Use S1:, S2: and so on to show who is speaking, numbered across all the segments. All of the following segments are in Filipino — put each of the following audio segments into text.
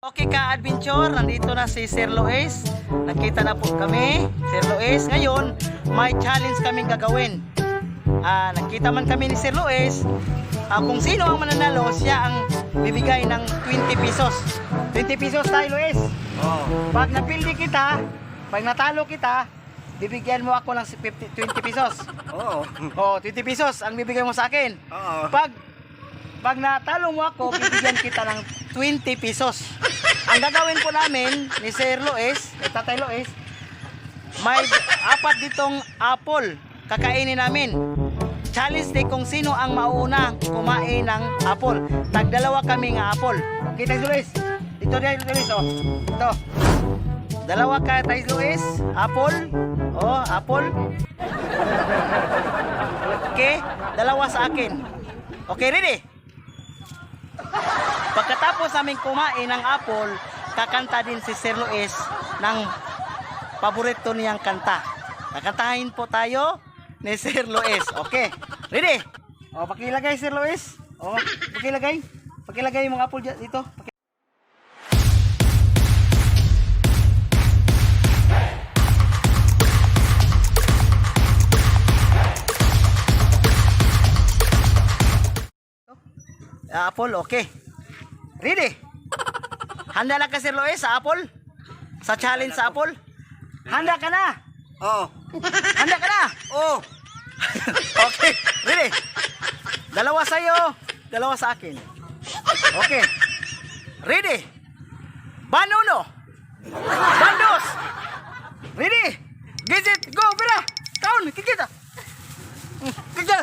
S1: Okay ka-adventure, nandito na si Sir Lois. Nakita na po kami, Sir Lois. Ngayon, may challenge kaming gagawin. Nakita man kami ni Sir Lois. Kung sino ang mananalo, siya ang bibigay ng 20 pesos. 20 pesos tayo, Lois. Pag napildi kita, pag natalo kita, bibigyan mo ako ng 20 pesos.
S2: Oo.
S1: 20 pesos ang bibigay mo sa akin.
S2: Oo.
S1: Pag natalo mo ako, bibigyan kita ng 20 pesos. Ang gagawin po namin ni Sir Lois, Tatay Lois, may apat ditong apple. Kakainin namin. Challenge day kung sino ang mauna kumain ng apple. Tagdalawa kami ng apple. Okay, Tatay Lois? Ito din, Lois, oh. Ito. Dalawa ka, Tatay Lois. Apple. Oh, apple. Okay, dalawa sa akin. Okay, ready? Pagkatapos namin kumain ng apple, kakanta din si Sir Lois ng paborito niyang kanta. Kakantahin po tayo ni Sir Lois. Okay, ready? Pakilagay Sir Lois. Pakilagay. Pakilagay yung mga apple dito. Apple, okay. Ready? Handa na ka Sir Lois sa apple? Sa challenge sa apple? Handa ka na?
S2: Oo.
S1: Handa ka na?
S2: Oo.
S1: Okay, ready? Dalawa sa'yo, dalawa sa akin. Okay. Ready? Banuno. Bandos. Ready? Get it, go, pira. Down, kikita. Kikita.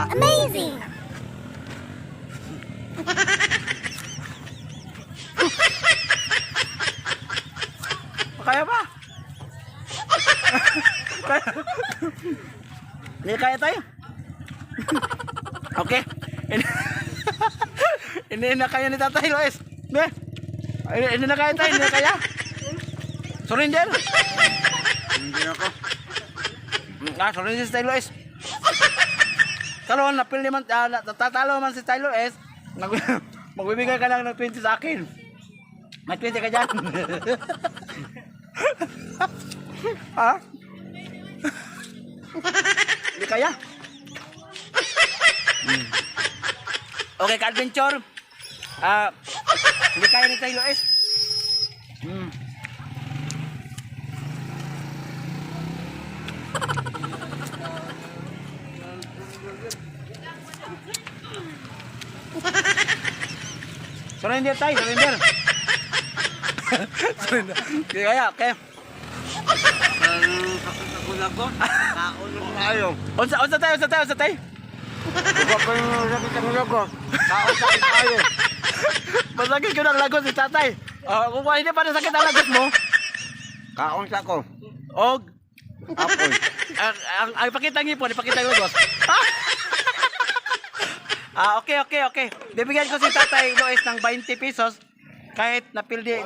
S3: Amazing!
S1: Kaya ba? Hindi kaya tayo? Okay. Hindi na kaya ni Tatay Lois. Hindi na kaya tayo, hindi na kaya. Surrender.
S2: Hindi ako.
S1: Surrender si Tatay Lois. Talon, napil naman, tatalo man si Tatay Lois. Magbibigay ka lang ng 20 sa akin. May 20 ka dyan. Ha? Hindi kaya? Okay, ka-adventure. Hindi kaya ni Tatay Lois. Surrender tayo, surrender. Surrender. Hindi kaya, okay.
S2: Kakulang ko. Kakulang tayo.
S1: Unsa tayo.
S2: Iba pa yung sakit ang lago. Kakulang tayo.
S1: Masakit ko ng lagos si Tatay. Kung hindi pa nasakit ang lagos mo.
S2: Kaunsa ko.
S1: Og.
S2: Apple.
S1: Ang ipakita ng ipon, ipakita ng lagos. Okay. Bibigyan ko si Tatay Lois ng 20 pesos. Kahit napildi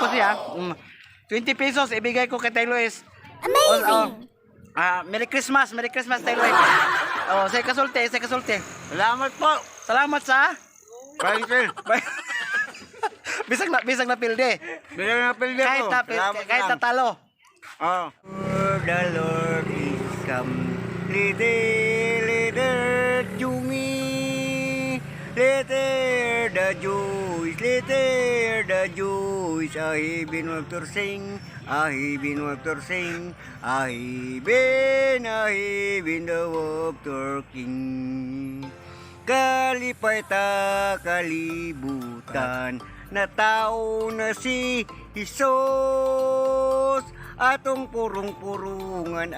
S1: ko siya. 20 pesos ibigay ko kay Tatay Lois.
S3: Amazing!
S1: Merry Christmas Tayo Lloyd. Oh, say kasulti.
S2: Salamat po.
S1: Salamat sa
S2: Kaintil.
S1: bisag na pilde.
S2: Bilang na pilde ko.
S1: Kahit na talo.
S2: Oh. The Lord is come. Little Jumi. Little the joys. I been water sing. I been the water king. Kalipay ta kalibutan na tao na si Isos. Atong purong-purungan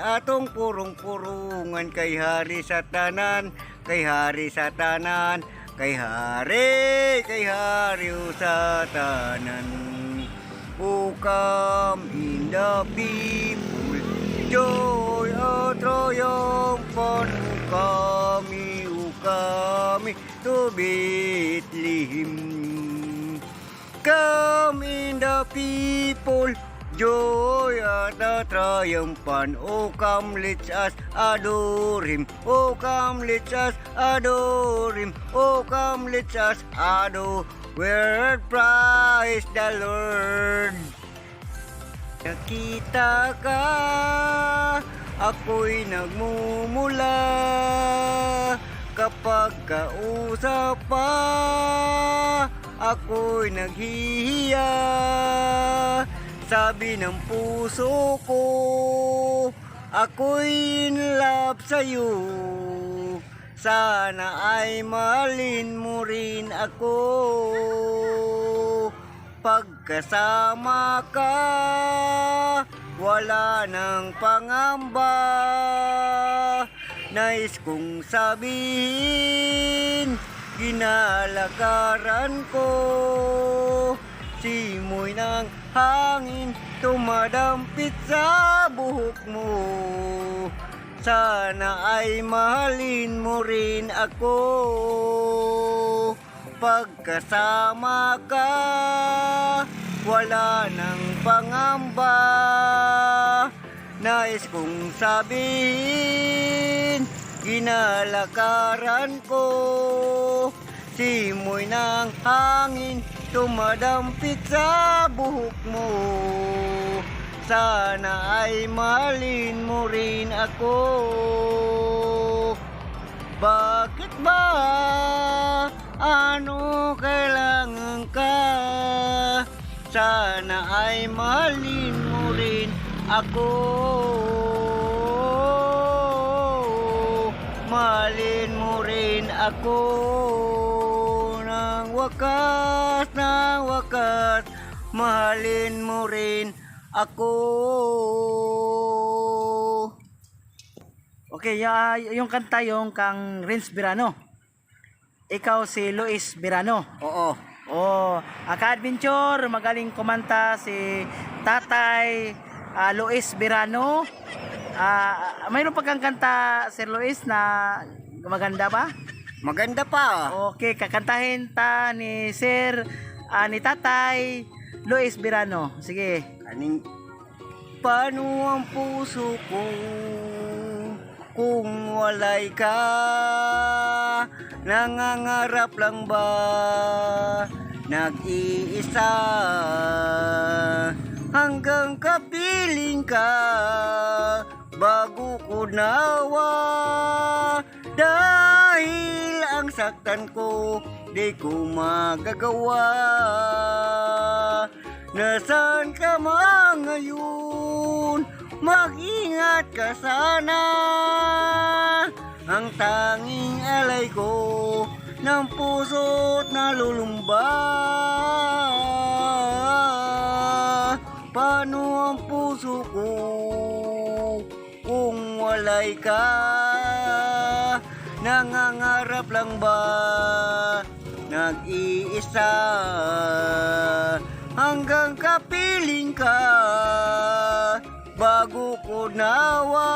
S2: kay hari sa tanan, kay hari sa tanan. O come in the people, joy o triumphant, o kami to Bethlehem. Come in the people, joy at the triumphant. Oh, come, let us adore him. Oh, come, let us adore him. Oh, come, let us adore. Where praise the Lord. Nakita ka, ako'y nagmumula. Kapag kausap pa, ako'y naghihiya. Sabi ng puso ko, ako'y in love sa'yo. Sana ay mahalin mo rin ako. Pagkasama ka, wala nang pangamba. Nais kong sabihin, ginalakaran ko. Simoy ng hangin, tumadampit sa buhok mo. Sana ay mahalin mo rin ako. Pagkasama ka, wala nang pangamba. Nais kong sabihin, ginalakaran ko. Simoy ng hangin, tumadampit sa buhok mo. Sana ay mahalin mo rin ako. Bakit ba? Ano kailangan ka? Sana ay mahalin mo rin ako. Mahalin mo rin ako. Nang wakas, mahalin mo rin ako.
S1: Okay, yung kanta yung kang Renz Birano. Ikaw si Luis Birano.
S2: Oo.
S1: Oh, ka-adventure, magaling kumanta si Tatay Luis Birano. Mayroon pa kang kanta, Sir Luis, na maganda ba?
S2: Maganda pa.
S1: Okay, kakantahin ta ni Sir, ni Tatay Luis Birano. Sige.
S2: Paano ang puso ko kung walay ka? Nangangarap lang ba nag-iisa? Hanggang kapiling ka bago ko nawa. Dahil ang saktan ko di ko magagawa. Nasaan ka man ngayon? Mag-ingat ka sana. Ang tanging alay ko ng puso't nalulumba. Paano ang puso ko kung walay ka? Nangangarap lang ba nag-iisa? Hanggang kapiling ka bago ko nawa.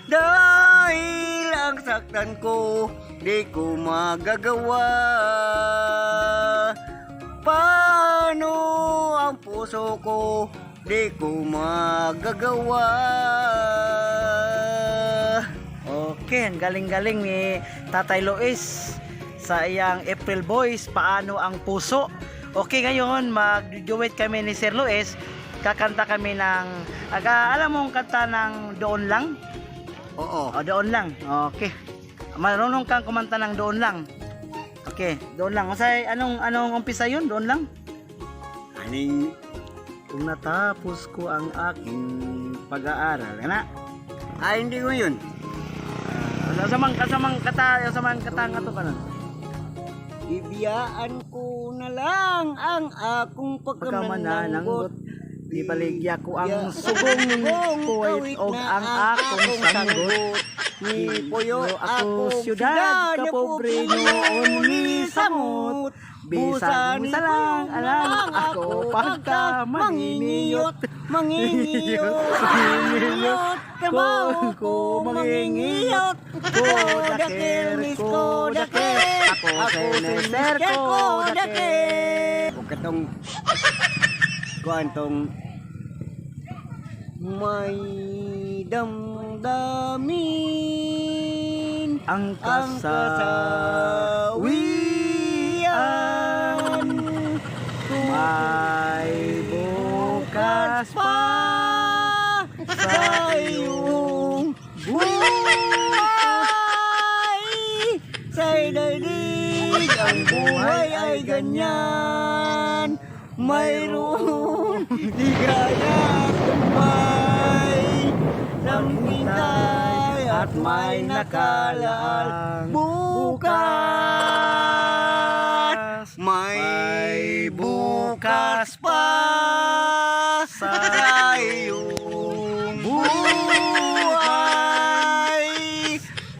S2: Dahil ang saktan ko di ko magagawa. Paano ang puso ko di ko magagawa.
S1: Okay, ang galing-galing ni Tatay Lois sa iyang April Boys, Paano ang Puso. Okay, ngayon mag-duet kami ni Sir Lois. Kakanta kami ng, alam mo ang kanta ng Doon Lang?
S2: Oo.
S1: O, Doon Lang. Okay. Marunong kang kumanta ng Doon Lang. Okay, Doon Lang. Masay, anong umpisa yun? Doon Lang?
S2: Aning
S1: Kung natapos ko ang aking pag-aaral. Ano?
S2: hindi ko yun.
S1: Samang kata nga to ka na.
S2: Bibiyaan ko na lang ang akong
S1: Pagkamanananggot,
S2: pagkamananggot.
S1: di baligya ko ang sugong kuwait o ang akong sanggot.
S2: Ni Puyo
S1: Ako siyudad ka pobre noon ni samot. Bisan sa lang alam ako pagka manginiyot.
S2: Mangingiyot, trabaho ko mangingiyot. Ko daker,
S1: Ako seneser ko daker.
S2: Huwag ka tong kuantong may damdamin
S1: Ang
S2: ang kasawian.
S1: may bukas pa
S2: sa iyong buhay. Sa'y daigdig ang buhay ay ganyan. Mayroong ligaya may naghintay at may nakalaang bukas. May bukas pa sa iyong buhay.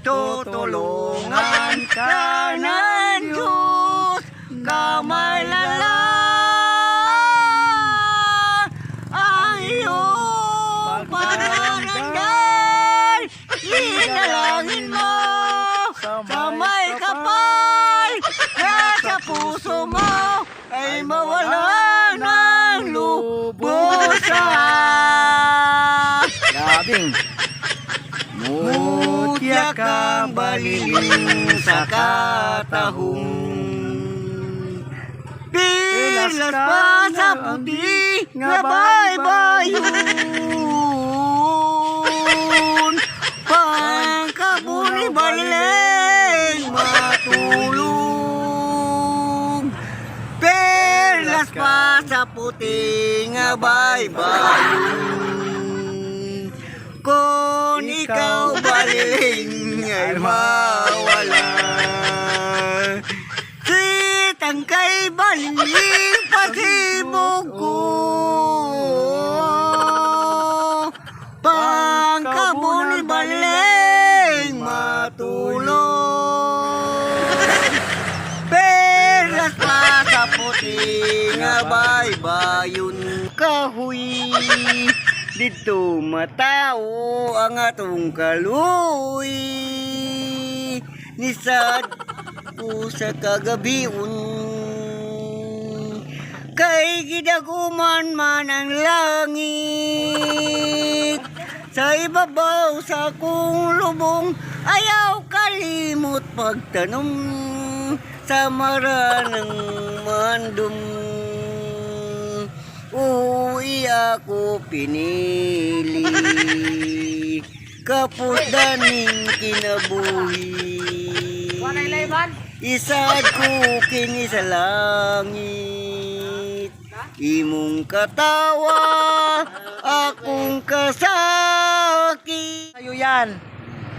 S2: Tutulungan ka ng Diyos, kamay lang ang iyong pagdarangay. Inalangin mo sa may kapal na sa puso mo ay mawala ng lubusan.
S1: Labing
S2: Mutya kang baliling sa katahong, pilas pa sa puti nga baybayon. Pangkabuni baliling matulog, pilas pa sa puti nga baybayon. Kung ikaw baliling ay mawala, sitang kay baliling pasibog ko. Pangkabuni baliling matulog, peras pa sa puti nga baybayon. Kahoy dito matao ang atong kaluy, nisad ko sa kagabiun. Kay gidaguman man ang langit, sa ibabaw sa kong lubong ayaw kalimot pagtanom sa maranang mandum. Uwi ako pinili, kapos daning kinabuhi. Isad ko kini sa langit, imong katawa, akong kasakit.
S1: Sa'yo yan.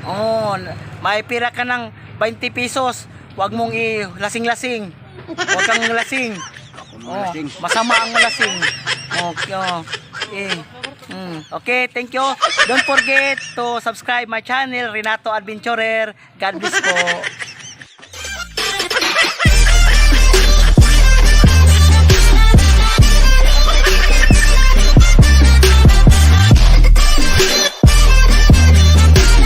S1: Oh, may pira ka ng 20 pesos. Huwag mong lasing-lasing. Huwag kang lasing. Oh, masama ang lasing. Okay. Okay, thank you. Don't forget to subscribe my channel, Renato Adventurer. God bless po.